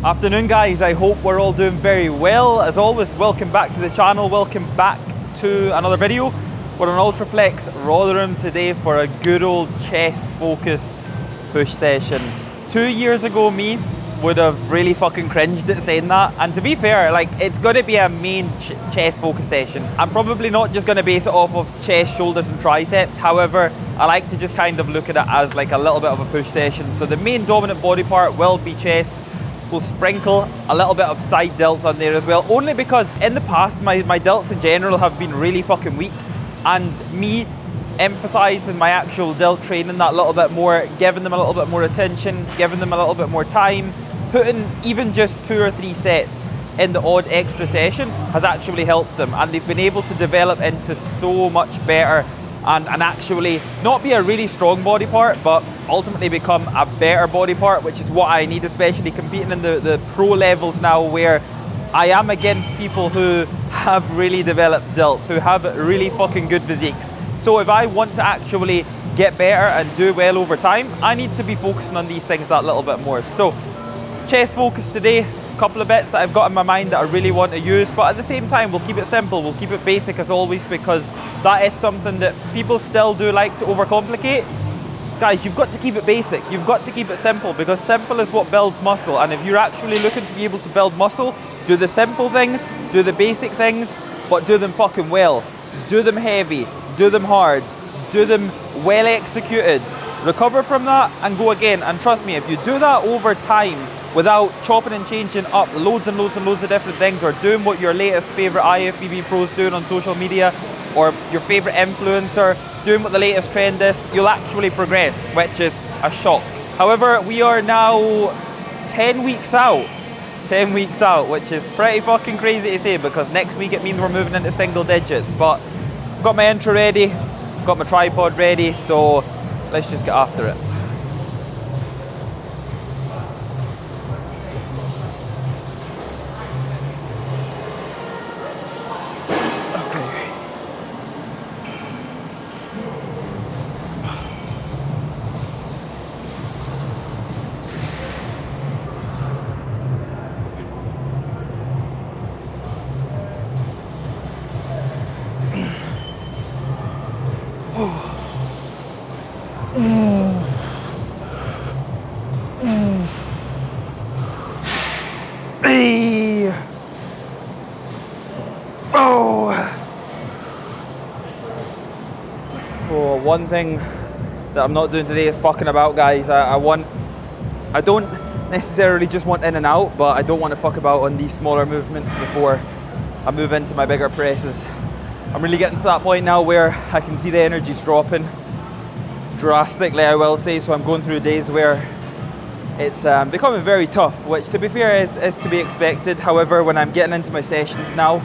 Afternoon guys, I hope we're all doing very well. As always, welcome back to the channel, welcome back to another video. We're on Ultraflex Rotherham today for a good old chest focused push session. 2 years ago me would have really fucking cringed at saying that, and to be fair, like, it's gonna be a main chest focus session. I'm probably not just gonna base it off of chest, shoulders and triceps. However, I like to just kind of look at it as like a little bit of a push session. So the main dominant body part will be chest. We'll sprinkle a little bit of side delts on there as well, only because in the past my delts in general have been really fucking weak, and me emphasizing my actual delt training that little bit more, giving them a little bit more attention, giving them a little bit more time, putting even just 2 or 3 sets in the odd extra session has actually helped them, and they've been able to develop into so much better and actually not be a really strong body part, but ultimately become a better body part, which is what I need, especially competing in the pro levels now, where I am against people who have really developed delts, who have really fucking good physiques. So if I want to actually get better and do well over time, I need to be focusing on these things that little bit more. So chest focus today, a couple of bits that I've got in my mind that I really want to use, but at the same time we'll keep it simple, we'll keep it basic as always, because that is something that people still do like to overcomplicate. Guys, you've got to keep it basic, you've got to keep it simple, because simple is what builds muscle. And if you're actually looking to be able to build muscle, do the simple things, do the basic things, but do them fucking well. Do them heavy, do them hard, do them well executed. Recover from that and go again. And trust me, if you do that over time without chopping and changing up loads and loads and loads of different things, or doing what your latest favorite IFBB pro's doing on social media, or your favorite influencer, doing what the latest trend is, you'll actually progress, which is a shock. However, we are now 10 weeks out, which is pretty fucking crazy to say, because next week it means we're moving into single digits. But got my intro ready, got my tripod ready, so let's just get after it. One thing that I'm not doing today is fucking about, guys. I don't necessarily just want in and out, but I don't want to fuck about on these smaller movements before I move into my bigger presses. I'm really getting to that point now where I can see the energy's dropping drastically, I will say. So I'm going through days where it's becoming very tough, which to be fair is to be expected. However, when I'm getting into my sessions now,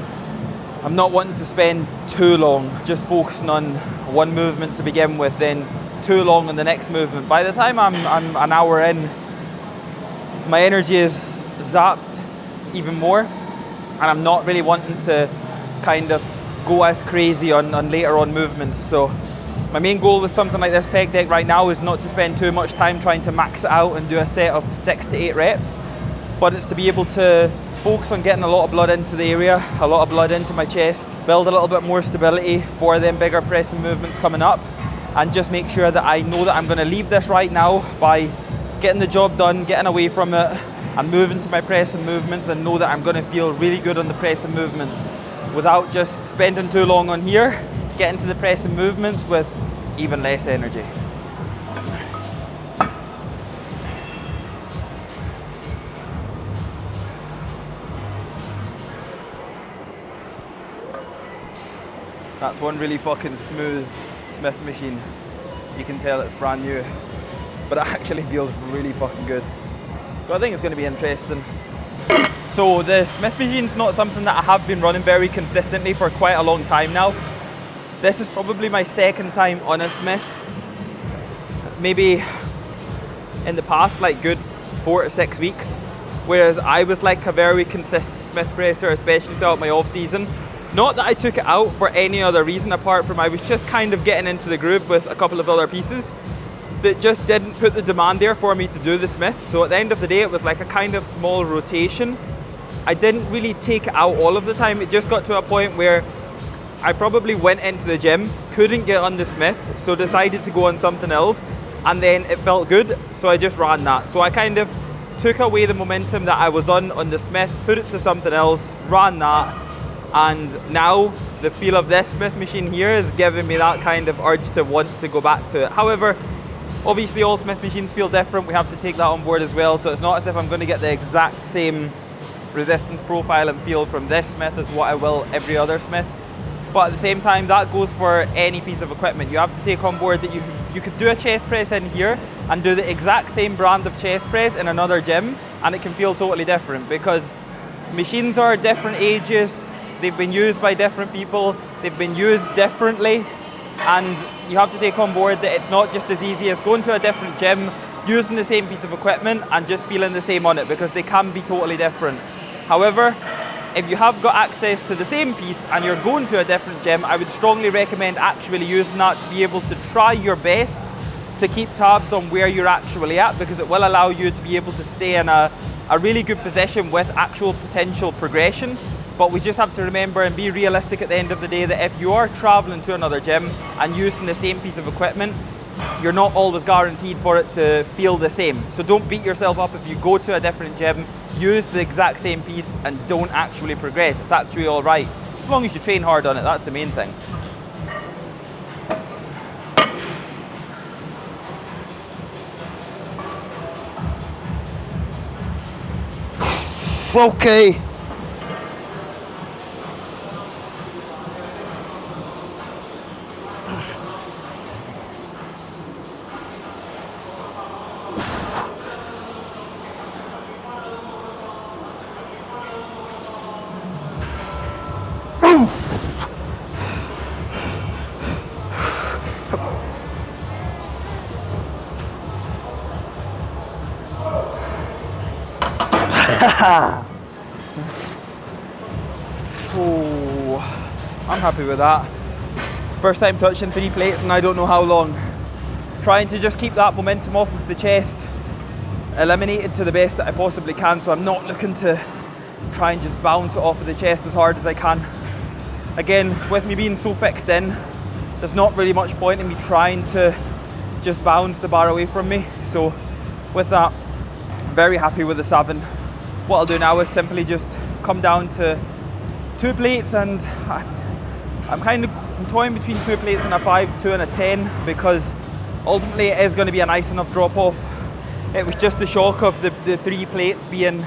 I'm not wanting to spend too long just focusing on one movement to begin with, then too long on the next movement. By the time I'm an hour in, my energy is zapped even more, and I'm not really wanting to kind of go as crazy on later on movements. So my main goal with something like this pec deck right now is not to spend too much time trying to max it out and do a set of 6 to 8 reps, but it's to be able to focus on getting a lot of blood into the area, a lot of blood into my chest, build a little bit more stability for them bigger pressing movements coming up, and just make sure that I know that I'm going to leave this right now by getting the job done, getting away from it, and moving to my pressing movements, and know that I'm going to feel really good on the pressing movements without just spending too long on here, getting to the pressing movements with even less energy. That's one really fucking smooth Smith machine. You can tell it's brand new, but it actually feels really fucking good. So I think it's going to be interesting. So the Smith machine's not something that I have been running very consistently for quite a long time now. This is probably my second time on a Smith. Maybe in the past, like good 4 to 6 weeks. Whereas I was like a very consistent Smith presser, especially throughout my off season. Not that I took it out for any other reason apart from I was just kind of getting into the groove with a couple of other pieces. that just didn't put the demand there for me to do the Smith. So at the end of the day, it was like a kind of small rotation. I didn't really take it out all of the time. It just got to a point where I probably went into the gym, couldn't get on the Smith, so decided to go on something else, and then it felt good, so I just ran that. So I kind of took away the momentum that I was on the Smith, put it to something else, ran that, and now the feel of this Smith machine here is giving me that kind of urge to want to go back to it. However, obviously all Smith machines feel different. We have to take that on board as well, so it's not as if I'm going to get the exact same resistance profile and feel from this Smith as what I will every other Smith. But at the same time, that goes for any piece of equipment. You have to take on board that you could do a chest press in here and do the exact same brand of chest press in another gym, and it can feel totally different because machines are different ages, they've been used by different people, they've been used differently, and you have to take on board that it's not just as easy as going to a different gym, using the same piece of equipment and just feeling the same on it, because they can be totally different. However, if you have got access to the same piece and you're going to a different gym, I would strongly recommend actually using that to be able to try your best to keep tabs on where you're actually at, because it will allow you to be able to stay in a really good position with actual potential progression. But we just have to remember and be realistic at the end of the day that if you are traveling to another gym and using the same piece of equipment, you're not always guaranteed for it to feel the same. So don't beat yourself up if you go to a different gym, use the exact same piece and don't actually progress. It's actually all right, as long as you train hard on it. That's the main thing. Okay. So I'm happy with that. First time touching 3 plates and I don't know how long. Trying to just keep that momentum off of the chest, eliminated to the best that I possibly can, so I'm not looking to try and just bounce it off of the chest as hard as I can. Again, with me being so fixed in, there's not really much point in me trying to just bounce the bar away from me. So with that, I'm very happy with the 7. What I'll do now is simply just come down to 2 plates, and I'm kind of toying between 2 plates and a 5, 2 and a 10, because ultimately it is going to be a nice enough drop off. It was just the shock of the 3 plates being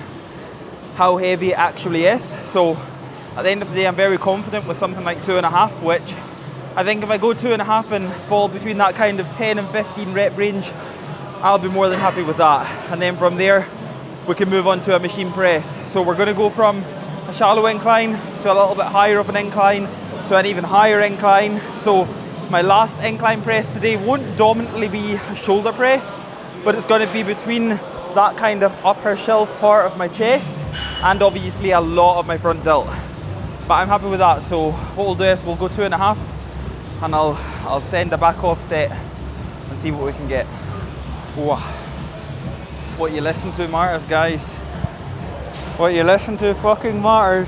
how heavy it actually is. So at the end of the day, I'm very confident with something like 2.5, which I think if I go 2.5 and fall between that kind of 10 and 15 rep range, I'll be more than happy with that. And then from there, we can move on to a machine press. So we're going to go from a shallow incline to a little bit higher of an incline to an even higher incline. So my last incline press today won't dominantly be a shoulder press, but it's going to be between that kind of upper shelf part of my chest and obviously a lot of my front delt. But I'm happy with that. So what we'll do is we'll go 2.5 and I'll send a back offset and see what we can get. Whoa. What you listen to matters, guys. What you listen to fucking matters.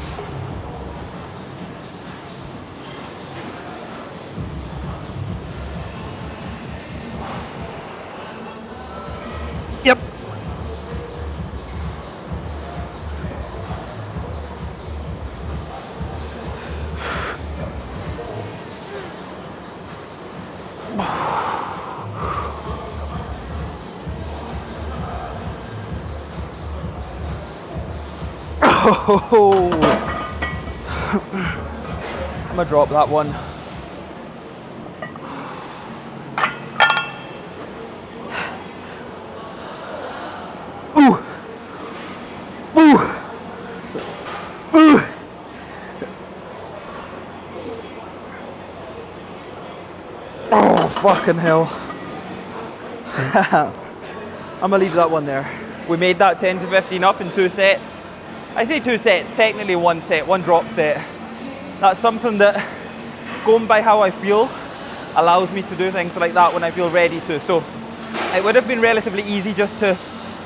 Yep. Oh, I'm gonna drop that one. Ooh. Ooh. Ooh. Oh, fucking hell. I'm gonna leave that one there. We made that 10 to 15 up in 2 sets. I say 2 sets, technically 1 set, 1 drop set. That's something that, going by how I feel, allows me to do things like that when I feel ready to. So it would have been relatively easy just to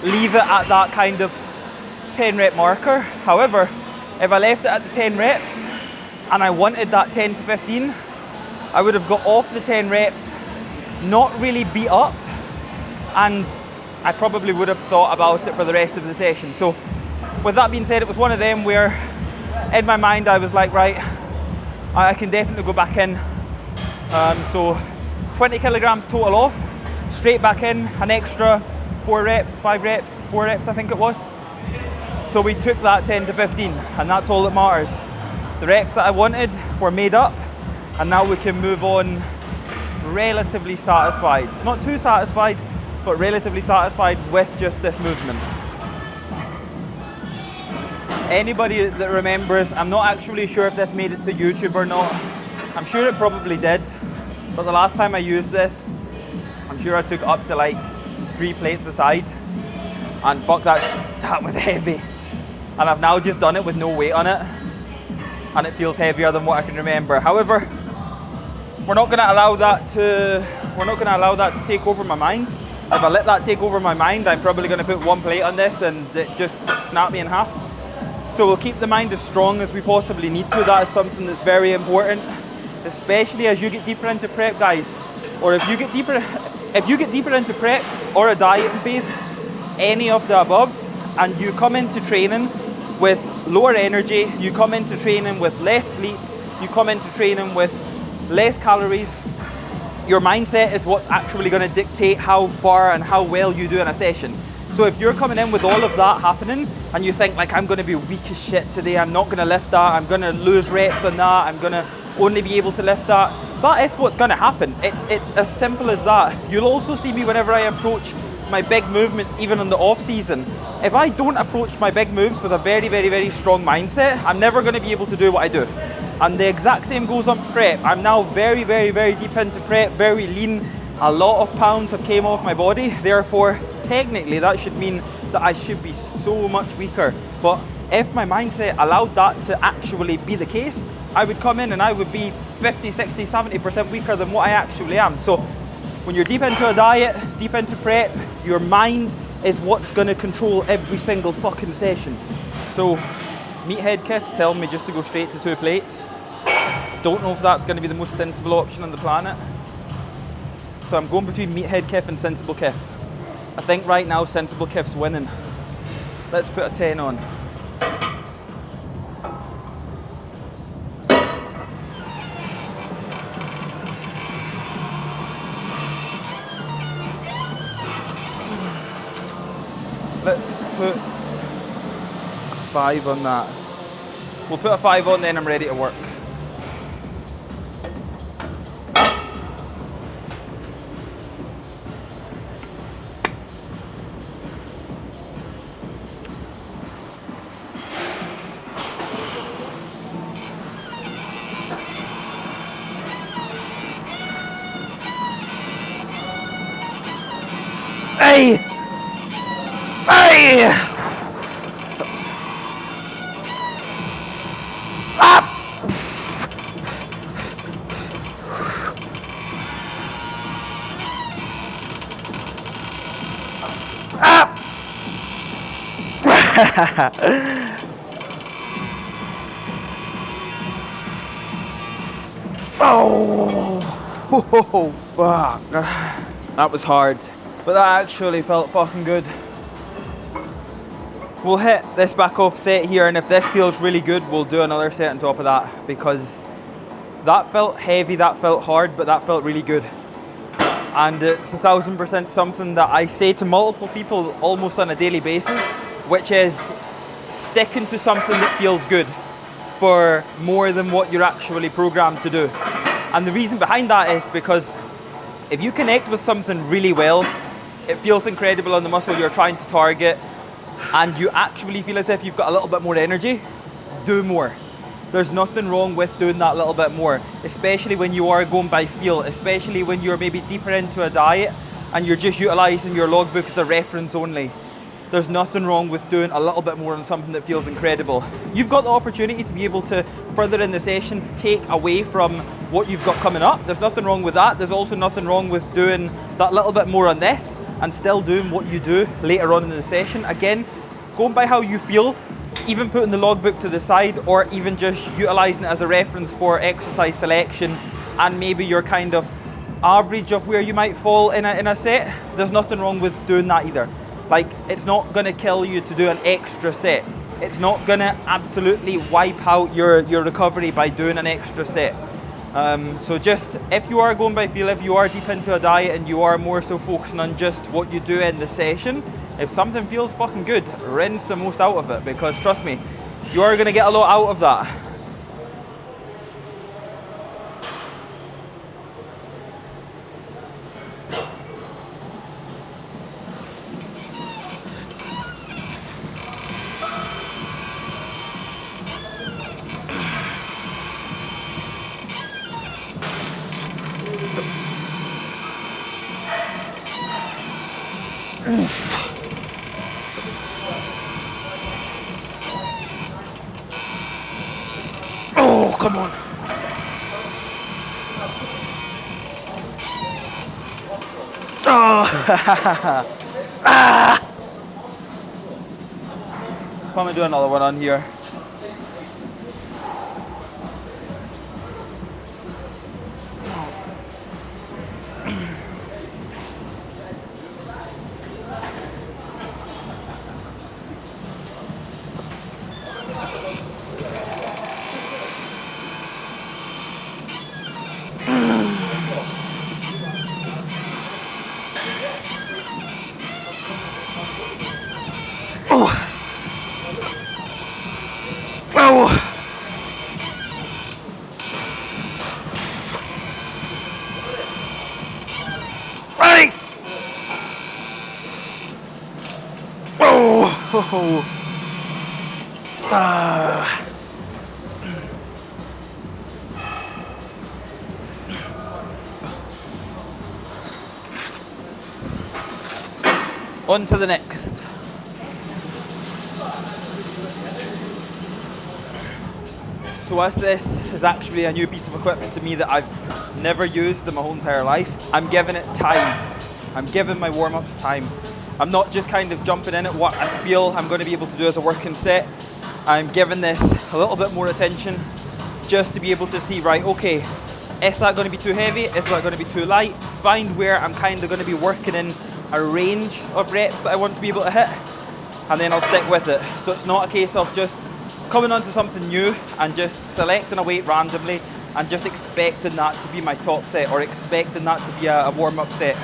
leave it at that kind of 10 rep marker. However, if I left it at the 10 reps and I wanted that 10 to 15, I would have got off the 10 reps, not really beat up, and I probably would have thought about it for the rest of the session. So with that being said, it was one of them where in my mind I was like, right, I can definitely go back in. So 20 kilograms total off, straight back in, an extra 4 reps, 5 reps, 4 reps I think it was. So we took that 10 to 15, and that's all that matters. The reps that I wanted were made up, and now we can move on relatively satisfied. Not too satisfied, but relatively satisfied with just this movement. Anybody that remembers, I'm not actually sure if this made it to YouTube or not. I'm sure it probably did, but the last time I used this, I'm sure I took up to like 3 plates a side, and fuck that was heavy. And I've now just done it with no weight on it, and it feels heavier than what I can remember. However, we're not going to allow that to take over my mind. If I let that take over my mind, I'm probably going to put 1 plate on this and it just snap me in half. So we'll keep the mind as strong as we possibly need to. That is something that's very important, especially as you get deeper into prep, guys. Or if you get deeper into prep or a dieting phase, any of the above, and you come into training with lower energy, you come into training with less sleep, you come into training with less calories, your mindset is what's actually going to dictate how far and how well you do in a session. So if you're coming in with all of that happening and you think like, I'm going to be weak as shit today, I'm not going to lift that, I'm going to lose reps on that, I'm going to only be able to lift that, that is what's going to happen. It's as simple as that. You'll also see me whenever I approach my big movements, even in the off season. If I don't approach my big moves with a very, very, very strong mindset, I'm never going to be able to do what I do. And the exact same goes on prep. I'm now very, very, very deep into prep, very lean. A lot of pounds have came off my body. Therefore, technically, that should mean that I should be so much weaker. But if my mindset allowed that to actually be the case, I would come in and I would be 50, 60, 70% weaker than what I actually am. So when you're deep into a diet, deep into prep, your mind is what's going to control every single fucking session. So meathead kifs tell me just to go straight to 2 plates. Don't know if that's going to be the most sensible option on the planet. So I'm going between meathead kif and sensible kif. I think right now sensible kif's winning. Let's put a 10 on. Let's put a 5 on that. We'll put a 5 on, then I'm ready to work. Hey! Hey! Up! Up! Oh, fuck. That was hard, but that actually felt fucking good. We'll hit this back off set here, and if this feels really good, we'll do another set on top of that, because that felt heavy, that felt hard, but that felt really good. And it's 1000% something that I say to multiple people almost on a daily basis, which is sticking to something that feels good for more than what you're actually programmed to do. And the reason behind that is because if you connect with something really well, it feels incredible on the muscle you're trying to target, and you actually feel as if you've got a little bit more energy, do more. There's nothing wrong with doing that little bit more, especially when you are going by feel, especially when you're maybe deeper into a diet and you're just utilizing your logbook as a reference only. There's nothing wrong with doing a little bit more on something that feels incredible. You've got the opportunity to be able to, further in the session, take away from what you've got coming up. There's nothing wrong with that. There's also nothing wrong with doing that little bit more on this and still doing what you do later on in the session. Again, going by how you feel, even putting the logbook to the side, or even just utilizing it as a reference for exercise selection and maybe your kind of average of where you might fall in a set, there's nothing wrong with doing that either. Like, it's not gonna kill you to do an extra set. It's not gonna absolutely wipe out your recovery by doing an extra set. So just, if you are going by feel, if you are deep into a diet and you are more so focusing on just what you do in the session, if something feels fucking good, rinse the most out of it, because trust me, you are gonna get a lot out of that. Oh, come on. Oh. Come and do another one on here. On to the next. So as this is actually a new piece of equipment to me that I've never used in my whole entire life, I'm giving it time. I'm giving my warm-ups time. I'm not just kind of jumping in at what I feel I'm going to be able to do as a working set. I'm giving this a little bit more attention just to be able to see, right, okay, is that going to be too heavy? Is that going to be too light? Find where I'm kind of going to be working in a range of reps that I want to be able to hit, and then I'll stick with it. So it's not a case of just coming onto something new and just selecting a weight randomly and just expecting that to be my top set or expecting that to be a warm-up set.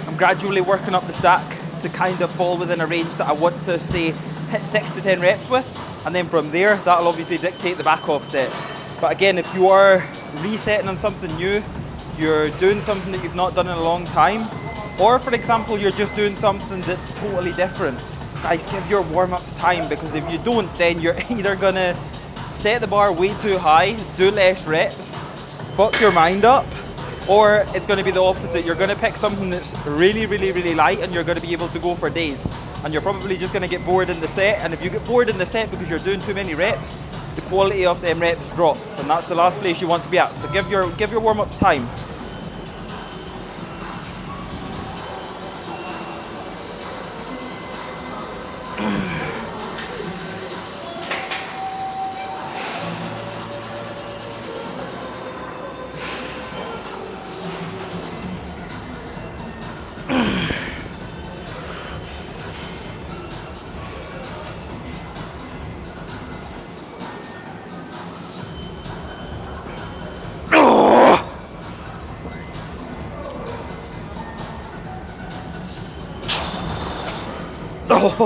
I'm gradually working up the stack to kind of fall within a range that I want to, say, hit 6 to 10 reps with, and then from there, that'll obviously dictate the back off set. But again, if you are resetting on something new, you're doing something that you've not done in a long time, or for example, you're just doing something that's totally different, guys, give your warm-ups time, because if you don't, then you're either gonna set the bar way too high, do less reps, fuck your mind up, or it's gonna be the opposite. You're gonna pick something that's really, really, really light and you're gonna be able to go for days. And you're probably just gonna get bored in the set, and if you get bored in the set because you're doing too many reps, the quality of them reps drops, and that's the last place you want to be at. So give your warm-ups time.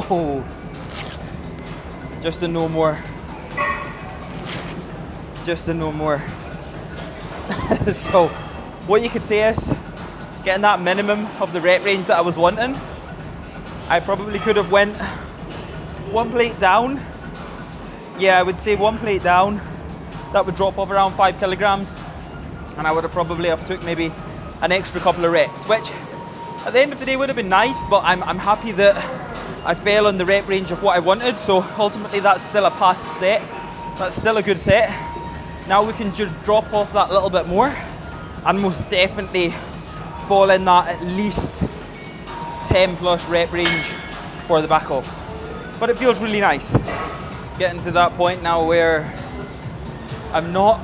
Oh, just to know more. Just to know more. So, what you could say is, getting that minimum of the rep range that I was wanting, I probably could have went one plate down. Yeah, I would say one plate down. That would drop off around 5 kilograms, and I would have probably took maybe an extra couple of reps, which at the end of the day would have been nice, but I'm happy that I fell on the rep range of what I wanted, so ultimately that's still a passed set. That's still a good set. Now we can just drop off that little bit more and most definitely fall in that at least 10 plus rep range for the back off. But it feels really nice. Getting to that point now where I'm not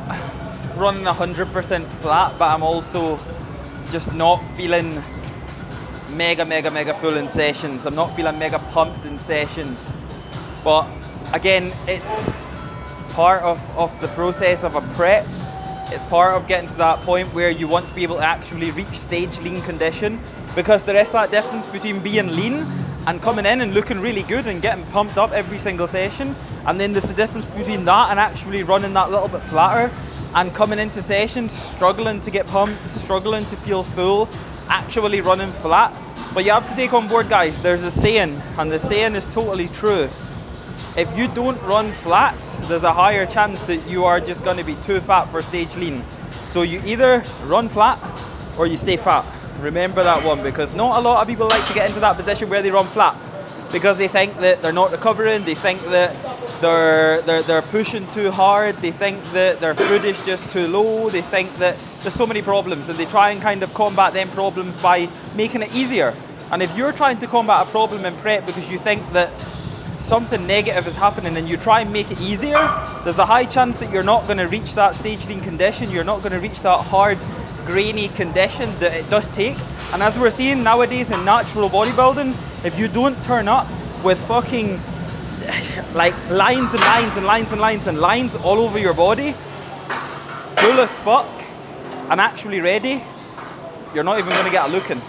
running 100% flat, but I'm also just not feeling mega full in sessions. I'm not feeling mega pumped in sessions. But again, it's part of the process of a prep. It's part of getting to that point where you want to be able to actually reach stage lean condition, because there is that difference between being lean and coming in and looking really good and getting pumped up every single session, and then there's the difference between that and actually running that little bit flatter and coming into sessions struggling to get pumped, struggling to feel full, actually running flat. But you have to take on board, guys, there's a saying, and the saying is totally true. If you don't run flat, there's a higher chance that you are just going to be too fat for stage lean. So you either run flat or you stay fat. Remember that one, because not a lot of people like to get into that position where they run flat, because they think that they're not recovering, they think that they're pushing too hard, they think that their food is just too low, they think that there's so many problems, and they try and kind of combat them problems by making it easier. And if you're trying to combat a problem in prep because you think that something negative is happening and you try and make it easier, there's a high chance that you're not going to reach that stage lean condition, you're not going to reach that hard, grainy condition that it does take. And as we're seeing nowadays in natural bodybuilding, if you don't turn up with fucking like lines and lines and lines and lines and lines all over your body, full as fuck, and actually ready, you're not even going to get a look in.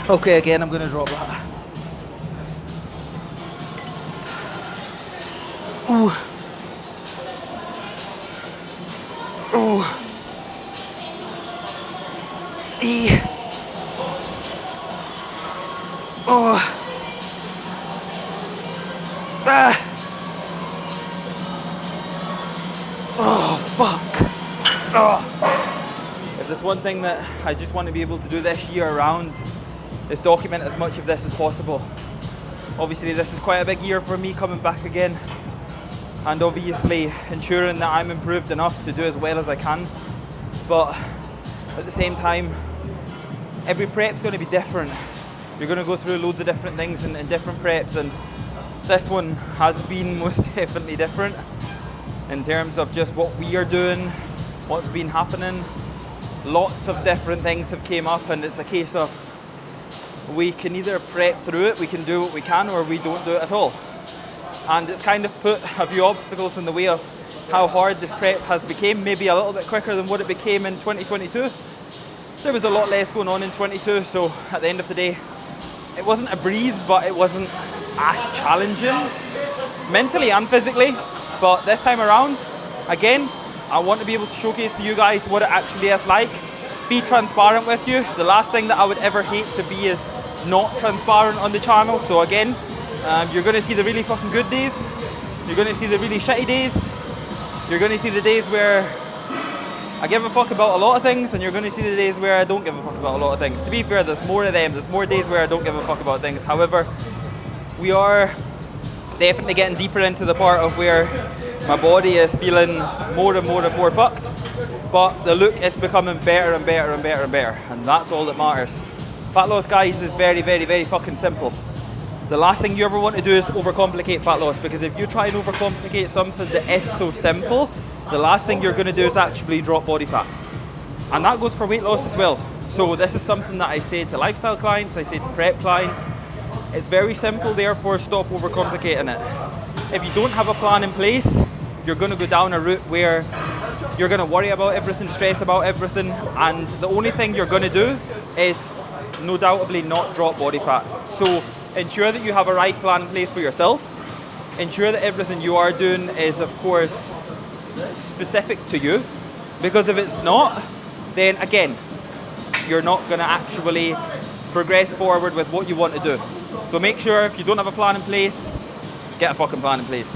Okay, again, I'm going to drop that. Ooh. Ooh. E. Oh. Ah. Oh, fuck. Oh. If there's one thing that I just want to be able to do this year round, is document as much of this as possible. Obviously this is quite a big year for me coming back again, and obviously ensuring that I'm improved enough to do as well as I can. But at the same time, every prep's going to be different. You're going to go through loads of different things in different preps, and this one has been most definitely different in terms of just what we are doing, what's been happening. Lots of different things have came up, and it's a case of we can either prep through it, we can do what we can, or we don't do it at all. And it's kind of put a few obstacles in the way of how hard this prep has become, maybe a little bit quicker than what it became in 2022. There was a lot less going on in 22, so at the end of the day, it wasn't a breeze, but it wasn't as challenging, mentally and physically. But this time around, again, I want to be able to showcase to you guys what it actually is like. Be transparent with you. The last thing that I would ever hate to be is not transparent on the channel. So again, you're going to see the really fucking good days, you're going to see the really shitty days, you're going to see the days where I give a fuck about a lot of things, and you're going to see the days where I don't give a fuck about a lot of things. To be fair, there's more of them, there's more days where I don't give a fuck about things. However, we are definitely getting deeper into the part of where my body is feeling more and more fucked, but the look is becoming better and better and better and better, and that's all that matters. Fat loss, guys, is very fucking simple. The last thing you ever want to do is overcomplicate fat loss, because if you try and overcomplicate something that is so simple, the last thing you're going to do is actually drop body fat. And that goes for weight loss as well. So this is something that I say to lifestyle clients, I say to prep clients. It's very simple, therefore stop overcomplicating it. If you don't have a plan in place, you're going to go down a route where you're going to worry about everything, stress about everything, and the only thing you're going to do is no doubtably not drop body fat. So ensure that you have a right plan in place for yourself. ensure that everything you are doing is, of course, specific to you. Because if it's not, then again, you're not going to actually progress forward with what you want to do. So make sure if you don't have a plan in place, get a fucking plan in place.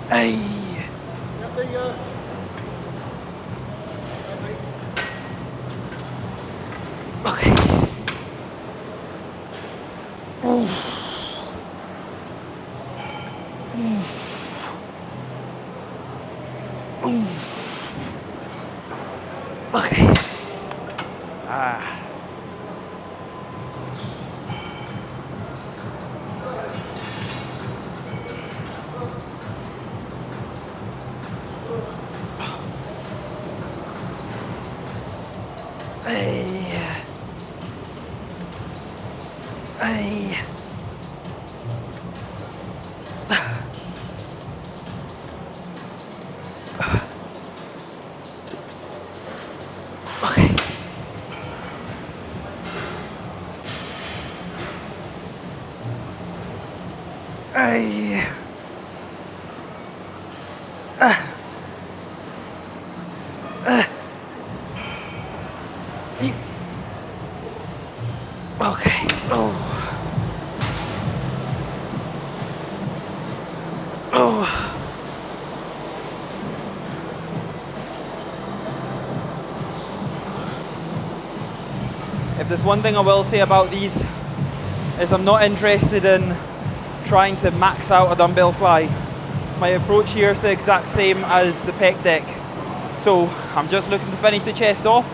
Hey. Okay. Okay. Hey. Hey. Okay. Hey. Okay. Oh. Oh. If there's one thing I will say about these, is I'm not interested in trying to max out a dumbbell fly. My approach here is the exact same as the pec deck. So I'm just looking to finish the chest off.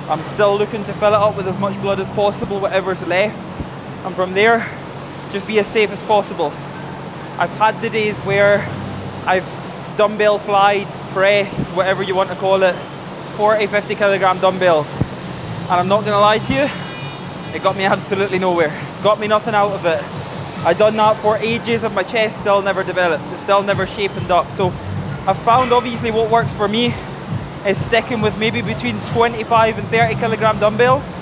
I'm still looking to fill it up with as much blood as possible, whatever's left. And from there, just be as safe as possible. I've had the days where I've dumbbell flied, pressed, whatever you want to call it, 40, 50 kilogram dumbbells. And I'm not gonna lie to you, it got me absolutely nowhere. Got me nothing out of it. I done that for ages and my chest still never developed. It still never shapened up. So I've found obviously what works for me is sticking with maybe between 25 and 30 kilogram dumbbells,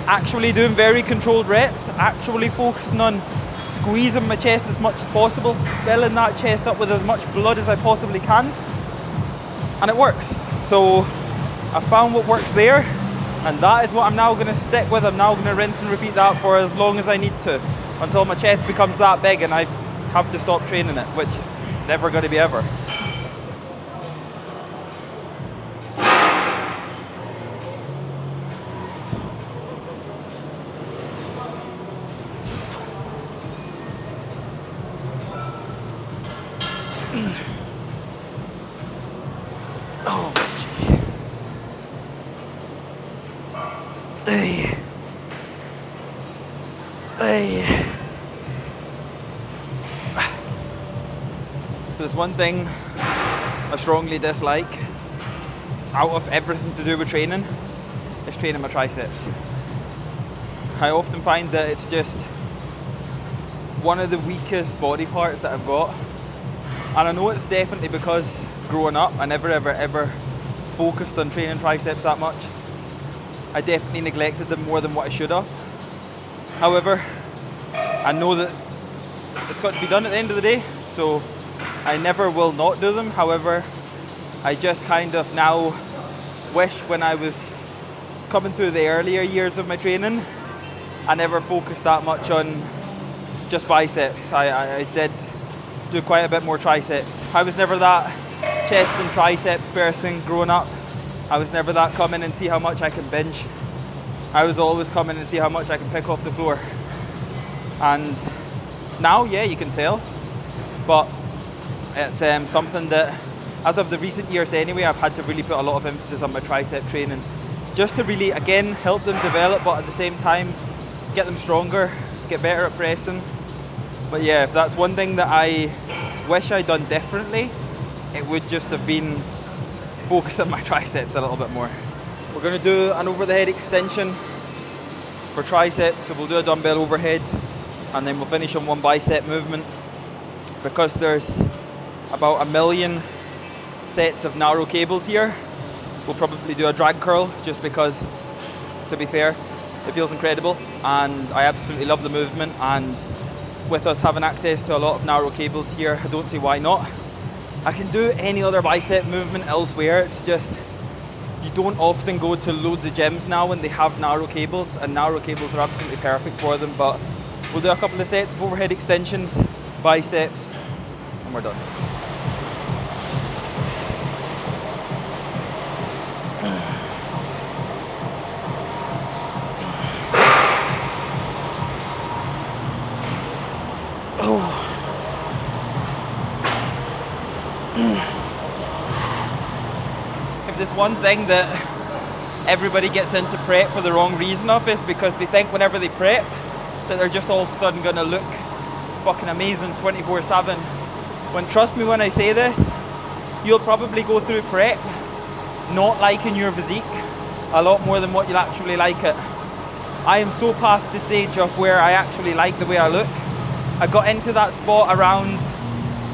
actually doing very controlled reps, actually focusing on squeezing my chest as much as possible, filling that chest up with as much blood as I possibly can, and it works. So I found what works there, and that is what I'm now going to stick with. I'm now going to rinse and repeat that for as long as I need to, until my chest becomes that big and I have to stop training it, which is never going to be ever. Oh, gee. Hey. Hey. There's one thing I strongly dislike out of everything to do with training, is training my triceps. I often find that it's just one of the weakest body parts that I've got. And I know it's definitely because growing up, I never ever focused on training triceps that much. I definitely neglected them more than what I should have. However, I know that it's got to be done at the end of the day, so I never will not do them. However, I just kind of now wish when I was coming through the earlier years of my training, I never focused that much on just biceps. I did do quite a bit more triceps. I was never that chest and triceps person growing up. I was never that come in and see how much I can bench. I was always coming and see how much I can pick off the floor. And now, yeah, you can tell, but it's something that, as of the recent years anyway, I've had to really put a lot of emphasis on my tricep training, just to really, again, help them develop, but at the same time, get them stronger, get better at pressing. But yeah, if that's one thing that I wish I'd done differently, it would just have been focus on my triceps a little bit more. We're going to do an over the head extension for triceps, so we'll do a dumbbell overhead and then we'll finish on one bicep movement. Because there's about 1 million sets of narrow cables here. We'll probably do a drag curl just because, to be fair, it feels incredible and I absolutely love the movement, and with us having access to a lot of narrow cables here, I don't see why not. I can do any other bicep movement elsewhere, it's just you don't often go to loads of gyms now when they have narrow cables, and narrow cables are absolutely perfect for them. But we'll do a couple of sets of overhead extensions, biceps, and we're done. If there's one thing that everybody gets into prep for the wrong reason of, is because they think whenever they prep that they're just all of a sudden going to look fucking amazing 24/7. When, trust me when I say this, you'll probably go through prep not liking your physique a lot more than what you'll actually like it. I am so past the stage of where I actually like the way I look. I got into that spot around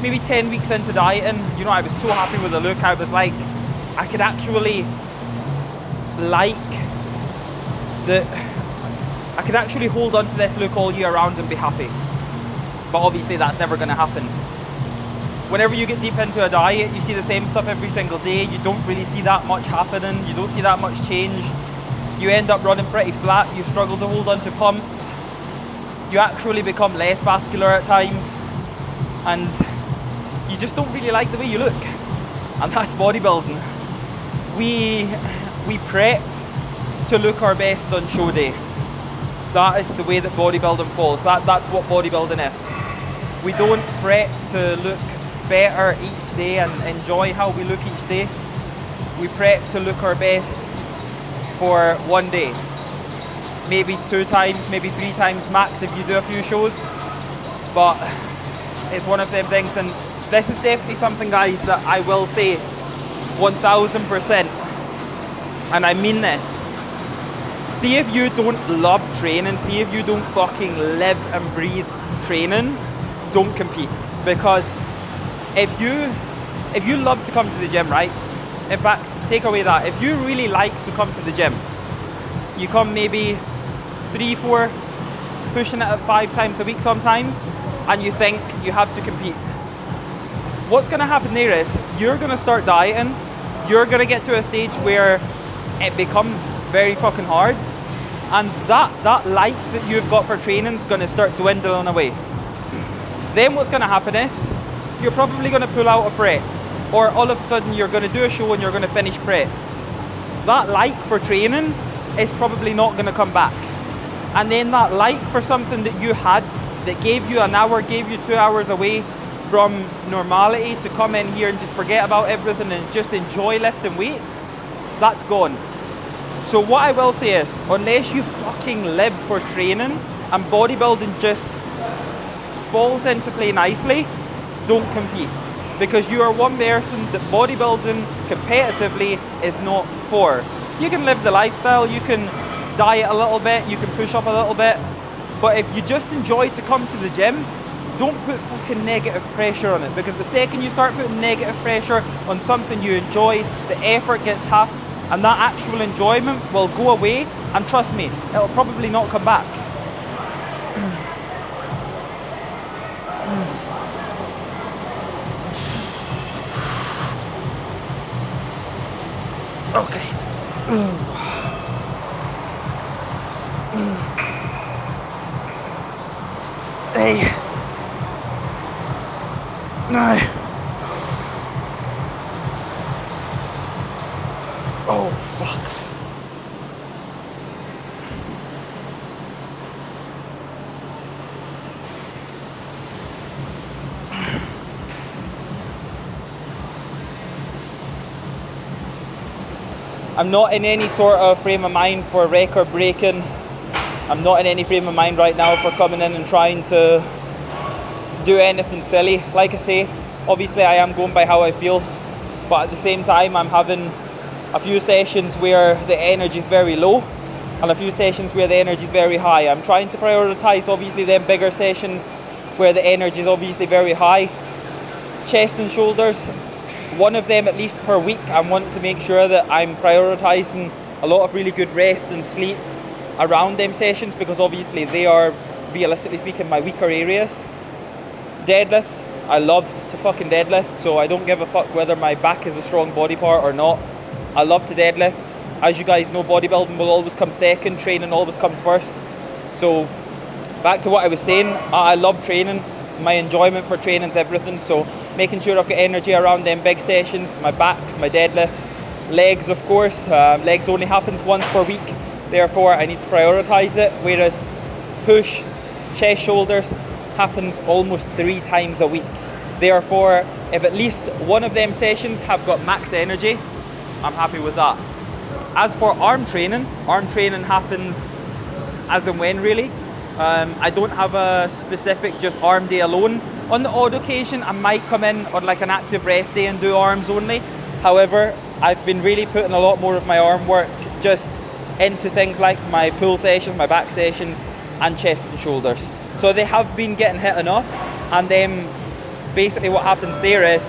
maybe 10 weeks into dieting. You know, I was so happy with the look. I was like, I could actually I could actually hold on to this look all year round and be happy. But obviously that's never going to happen. Whenever you get deep into a diet, you see the same stuff every single day. You don't really see that much happening. You don't see that much change. You end up running pretty flat. You struggle to hold on to pumps. You actually become less vascular at times. And you just don't really like the way you look. And that's bodybuilding. We prep to look our best on show day. That is the way that bodybuilding falls. That's what bodybuilding is. We don't prep to look better each day and enjoy how we look each day. We prep to look our best for one day. Maybe 2 times, maybe 3 times max if you do a few shows. But it's one of them things, and this is definitely something, guys, that I will say 1000%, and I mean this. See if you don't love training, see if you don't fucking live and breathe training, don't compete. Because if you love to come to the gym, right? In fact, take away that. If you really like to come to the gym, you come maybe 3, 4, pushing it at 5 times a week sometimes, and you think you have to compete. What's gonna happen there is, you're gonna start dieting, you're gonna get to a stage where it becomes very fucking hard, and that light that you've got for training is gonna start dwindling away. Then what's gonna happen is, you're probably gonna pull out a prep, or all of a sudden you're gonna do a show and you're gonna finish prep. That like for training is probably not gonna come back. And then that like for something that you had, that gave you an hour, gave you 2 hours away from normality, to come in here and just forget about everything and just enjoy lifting weights, that's gone. So what I will say is, unless you fucking live for training and bodybuilding just falls into play nicely, don't compete. Because you are one person that bodybuilding competitively is not for. You can live the lifestyle, you can diet a little bit, you can push up a little bit, but if you just enjoy to come to the gym, don't put fucking negative pressure on it, because the second you start putting negative pressure on something you enjoy, the effort gets halved, and that actual enjoyment will go away, and trust me, it'll probably not come back. Okay. Hey. No. Oh, fuck. I'm not in any sort of frame of mind for record breaking. I'm not in any frame of mind right now for coming in and trying to do anything silly. Like I say, obviously I am going by how I feel, but at the same time I'm having a few sessions where the energy is very low and a few sessions where the energy is very high. I'm trying to prioritize obviously them bigger sessions where the energy is obviously very high. Chest and shoulders, one of them at least per week. I want to make sure that I'm prioritizing a lot of really good rest and sleep around them sessions, because obviously they are, realistically speaking, my weaker areas. Deadlifts, I love to fucking deadlift, so I don't give a fuck whether my back is a strong body part or not. I love to deadlift. As you guys know, bodybuilding will always come second, training always comes first. So back to what I was saying, I love training. My enjoyment for training is everything, so making sure I've got energy around them big sessions, my back, my deadlifts, legs of course. Legs only happens once per week, therefore I need to prioritise it, whereas push, chest, shoulders happens almost 3 times a week. Therefore, if at least one of them sessions have got max energy, I'm happy with that. As for arm training happens as and when really. I don't have a specific just arm day alone. On the odd occasion, I might come in on like an active rest day and do arms only. However, I've been really putting a lot more of my arm work just into things like my pull sessions, my back sessions, and chest and shoulders. So they have been getting hit enough, and then basically what happens there is,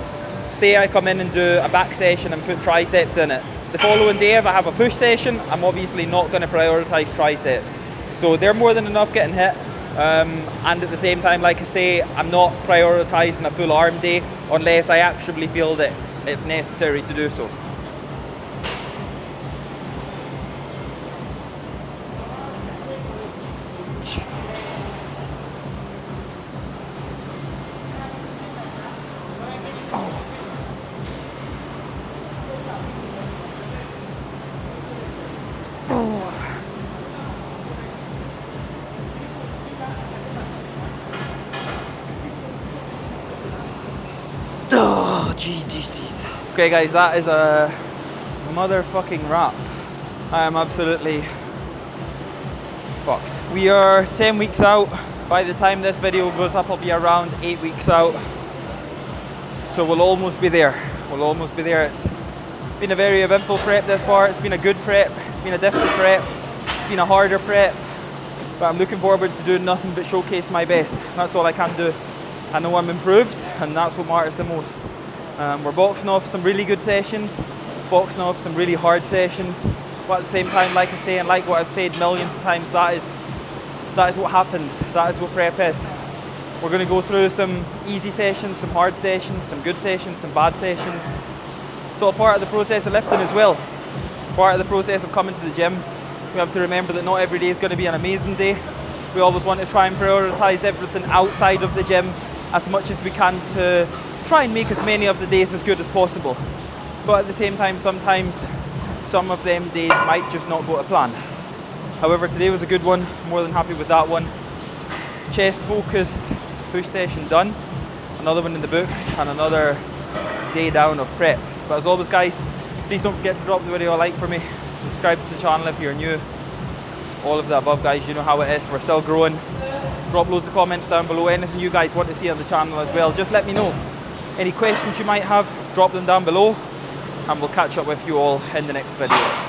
say I come in and do a back session and put triceps in it. The following day, if I have a push session, I'm obviously not going to prioritise triceps. So they're more than enough getting hit. And at the same time, like I say, I'm not prioritising a full arm day unless I actually feel that it's necessary to do so. Oh, jeez. Okay guys, that is a motherfucking wrap. I am absolutely fucked. We are 10 weeks out. By the time this video goes up, I'll be around 8 weeks out. So we'll almost be there. It's been a very eventful prep this far. It's been a good prep. It's been a different prep. It's been a harder prep. But I'm looking forward to doing nothing but showcase my best. That's all I can do. I know I'm improved, and that's what matters the most. We're boxing off some really good sessions, boxing off some really hard sessions, but at the same time, like I say, and like what I've said millions of times, that is what happens. That is what prep is. We're going to go through some easy sessions, some hard sessions, some good sessions, some bad sessions. It's all part of the process of lifting as well. Part of the process of coming to the gym. We have to remember that not every day is going to be an amazing day. We always want to try and prioritise everything outside of the gym as much as we can to try and make as many of the days as good as possible. But at the same time, sometimes some of them days might just not go to plan. However, today was a good one, more than happy with that one. Chest focused push session done, another one in the books, and another day down of prep. But as always guys, please don't forget to drop the video a like for me, subscribe to the channel if you're new, all of the above guys, you know how it is, we're still growing. Drop loads of comments down below, anything you guys want to see on the channel as well, just let me know. Any questions you might have, drop them down below, and we'll catch up with you all in the next video.